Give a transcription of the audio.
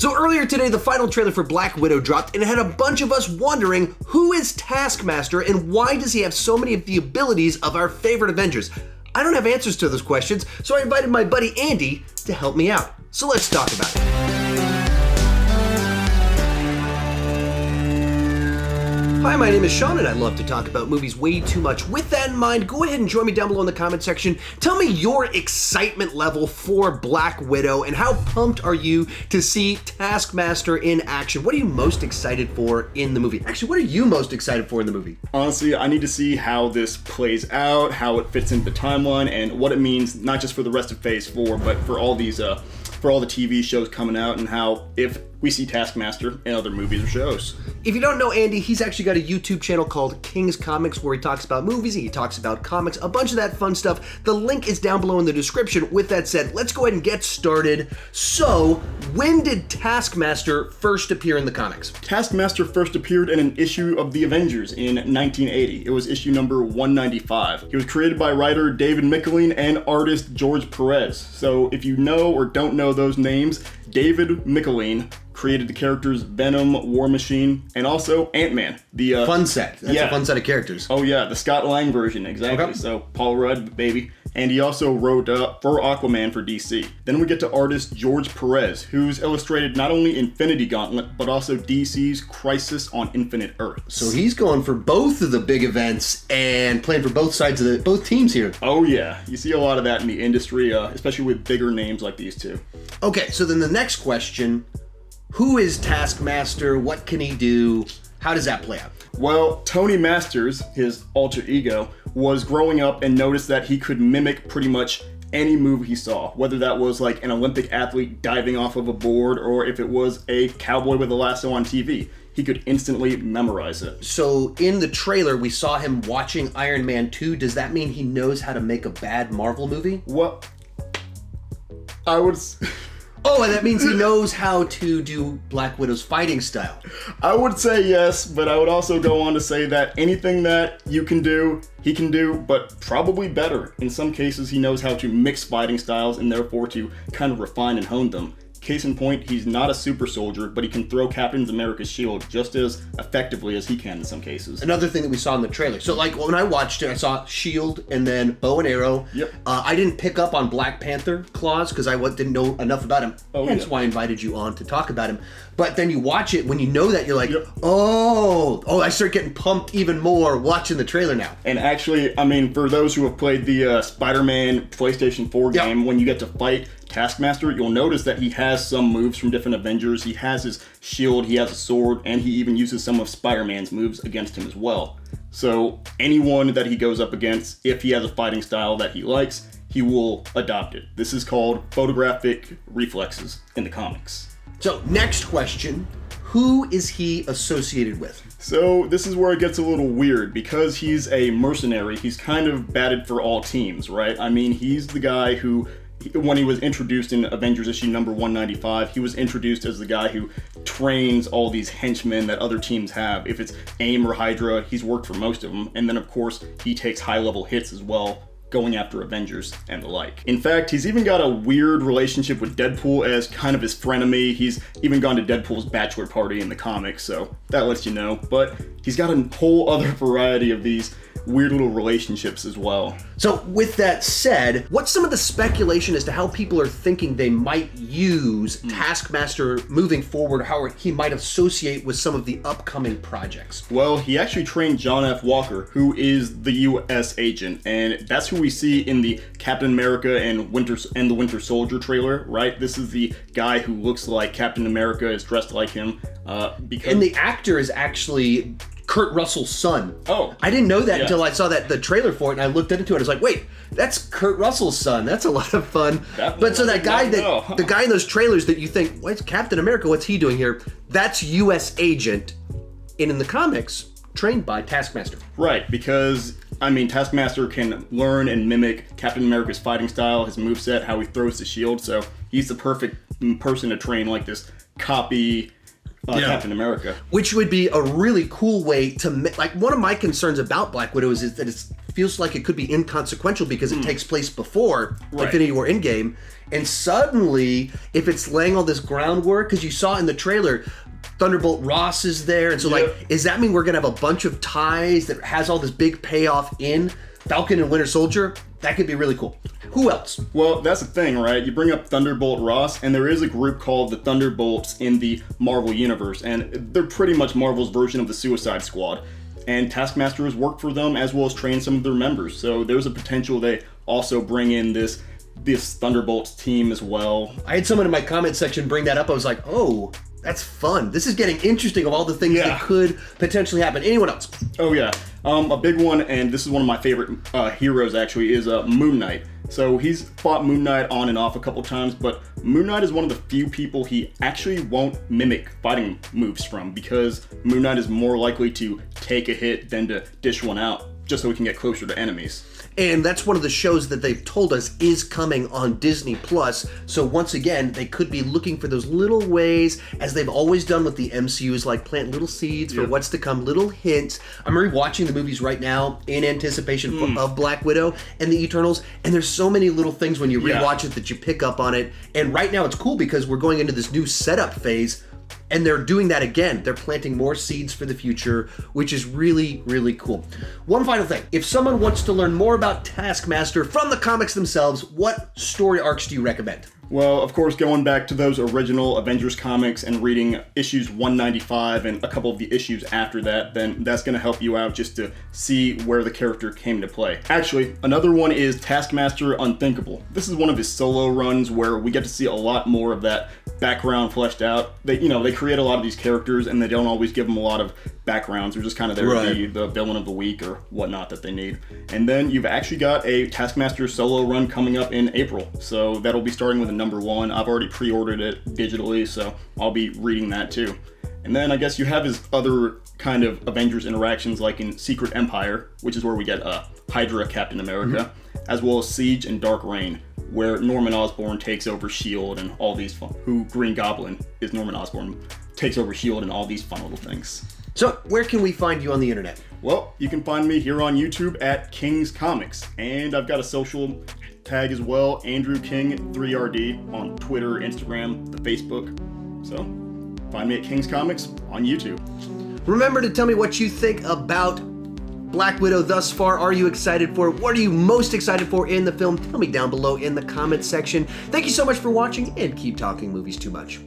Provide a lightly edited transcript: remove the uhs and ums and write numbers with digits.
So earlier today, the final trailer for Black Widow dropped, and it had a bunch of us wondering, who is Taskmaster and why does he have so many of the abilities of our favorite Avengers? I don't have answers to those questions, so I invited my buddy Andy to help me out. So let's talk about it. Hi, my name is Sean, and I love to talk about movies way too much. With that in mind, go ahead and join me down below in the comment section. Tell me your excitement level for Black Widow, and how pumped are you to see Taskmaster in action? What are you most excited for in the movie? Actually, what are you most excited for in the movie? Honestly, I need to see how this plays out, how it fits into the timeline, and what it means, not just for the rest of Phase 4, but for all these, for all the TV shows coming out, and how, if we see Taskmaster in other movies or shows. If you don't know Andy, he's actually got a YouTube channel called King's Comics where he talks about movies, he talks about comics, a bunch of that fun stuff. The link is down below in the description. With that said, let's go ahead and get started. So, when did Taskmaster first appear in the comics? Taskmaster first appeared in an issue of The Avengers in 1980. It was issue number 195. He was created by writer David Michelinie and artist George Perez. So, if you know or don't know those names, David Michelinie created the characters Venom, War Machine, and also Ant-Man. The fun set. That's a fun set of characters. Oh yeah, the Scott Lang version, exactly. Okay. So Paul Rudd, baby. And he also wrote for Aquaman for DC. Then we get to artist George Perez, who's illustrated not only Infinity Gauntlet, but also DC's Crisis on Infinite Earths. So he's going for both of the big events and playing for both sides of both teams here. Oh yeah, you see a lot of that in the industry, especially with bigger names like these two. Okay, so then the next question, who is Taskmaster? What can he do? How does that play out? Well, Tony Masters, his alter ego, was growing up and noticed that he could mimic pretty much any move he saw, whether that was like an Olympic athlete diving off of a board or if it was a cowboy with a lasso on TV. He could instantly memorize it. So in the trailer, we saw him watching Iron Man 2. Does that mean he knows how to make a bad Marvel movie? Well, I would... Oh, and that means he knows how to do Black Widow's fighting style. I would say yes, but I would also go on to say that anything that you can do, he can do, but probably better. In some cases, he knows how to mix fighting styles and therefore to kind of refine and hone them. Case in point, he's not a super soldier, but he can throw Captain America's shield just as effectively as he can in some cases. Another thing that we saw in the trailer. So like when I watched it, I saw shield and then bow and arrow. Yep. I didn't pick up on Black Panther claws because I didn't know enough about him. Oh, Hence why I invited you on to talk about him. But then you watch it, when you know that, you're like, oh, I start getting pumped even more watching the trailer now. And actually, I mean, for those who have played the Spider-Man PlayStation 4 game, when you get to fight Taskmaster, you'll notice that he has some moves from different Avengers. He has his shield, he has a sword, and he even uses some of Spider-Man's moves against him as well. So anyone that he goes up against, if he has a fighting style that he likes, he will adopt it. This is called photographic reflexes in the comics. So next question, who is he associated with? So this is where it gets a little weird. Because he's a mercenary, he's kind of batted for all teams, right? I mean, he's the guy who, when he was introduced in Avengers issue number 195, he was introduced as the guy who trains all these henchmen that other teams have. If it's AIM or Hydra, he's worked for most of them. And then, of course, he takes high-level hits as well, going after Avengers and the like. In fact, he's even got a weird relationship with Deadpool as kind of his frenemy. He's even gone to Deadpool's bachelor party in the comics, so that lets you know. But he's got a whole other variety of these weird little relationships as well. So with that said, what's some of the speculation as to how people are thinking they might use Taskmaster moving forward, how he might associate with some of the upcoming projects? Well, he actually trained John F. Walker, who is the U.S. agent, and that's who we see in the Captain America and the Winter Soldier trailer, right? This is the guy who looks like Captain America, is dressed like him. And the actor is actually Kurt Russell's son. Oh. I didn't know that until I saw the trailer for it, and I looked into it. I was like, wait, that's Kurt Russell's son. That's a lot of fun. But so that guy the guy in those trailers that you think, what's Captain America? What's he doing here? That's U.S. agent, and in the comics, trained by Taskmaster. Right, because I mean, Taskmaster can learn and mimic Captain America's fighting style, his moveset, how he throws the shield. So he's the perfect person to train like this copy Captain America. Which would be a really cool way to, like, one of my concerns about Black Widow is that it's feels like it could be inconsequential because it takes place before Right. Infinity War Endgame. And suddenly, if it's laying all this groundwork, because you saw in the trailer, Thunderbolt Ross is there. And so, like, does that mean we're going to have a bunch of ties that has all this big payoff in Falcon and Winter Soldier? That could be really cool. Who else? Well, that's the thing, right? You bring up Thunderbolt Ross, and there is a group called the Thunderbolts in the Marvel Universe, and they're pretty much Marvel's version of the Suicide Squad. And Taskmaster has worked for them as well as trained some of their members. So there's a potential they also bring in this Thunderbolts team as well. I had someone in my comment section bring that up. I was like, oh, that's fun. This is getting interesting of all the things that could potentially happen. Anyone else? Oh yeah, a big one, and this is one of my favorite heroes actually, is Moon Knight. So he's fought Moon Knight on and off a couple times, but Moon Knight is one of the few people he actually won't mimic fighting moves from, because Moon Knight is more likely to take a hit than to dish one out, just so he can get closer to enemies. And that's one of the shows that they've told us is coming on Disney Plus. So once again, they could be looking for those little ways, as they've always done with the MCUs, like plant little seeds for what's to come, little hints. I'm rewatching the movies right now in anticipation of Black Widow and the Eternals, and there's so many little things when you rewatch it that you pick up on it. And right now it's cool because we're going into this new setup phase, and they're doing that again. They're planting more seeds for the future, which is really, really cool. One final thing. If someone wants to learn more about Taskmaster from the comics themselves, what story arcs do you recommend? Well, of course, going back to those original Avengers comics and reading issues 195 and a couple of the issues after that, then that's going to help you out just to see where the character came to play. Actually, another one is Taskmaster Unthinkable. This is one of his solo runs where we get to see a lot more of that background fleshed out. They create a lot of these characters and they don't always give them a lot of backgrounds. They're just kind of there to be the villain of the week or whatnot that they need. And then you've actually got a Taskmaster solo run coming up in April. So that'll be starting with a #1. I've already pre-ordered it digitally, so I'll be reading that too. And then I guess you have his other kind of Avengers interactions, like in Secret Empire, which is where we get Hydra Captain America, as well as Siege and Dark Reign, where Norman Osborn takes over S.H.I.E.L.D. and all these who Green Goblin is Norman Osborn, takes over S.H.I.E.L.D. and all these fun little things. So, where can we find you on the internet? Well, you can find me here on YouTube at King's Comics, and I've got a social tag as well, Andrew King 3RD on Twitter, Instagram, the Facebook. So, find me at King's Comics on YouTube. Remember to tell me what you think about Black Widow thus far. Are you excited for it? What are you most excited for in the film? Tell me down below in the comments section. Thank you so much for watching, and keep talking movies too much.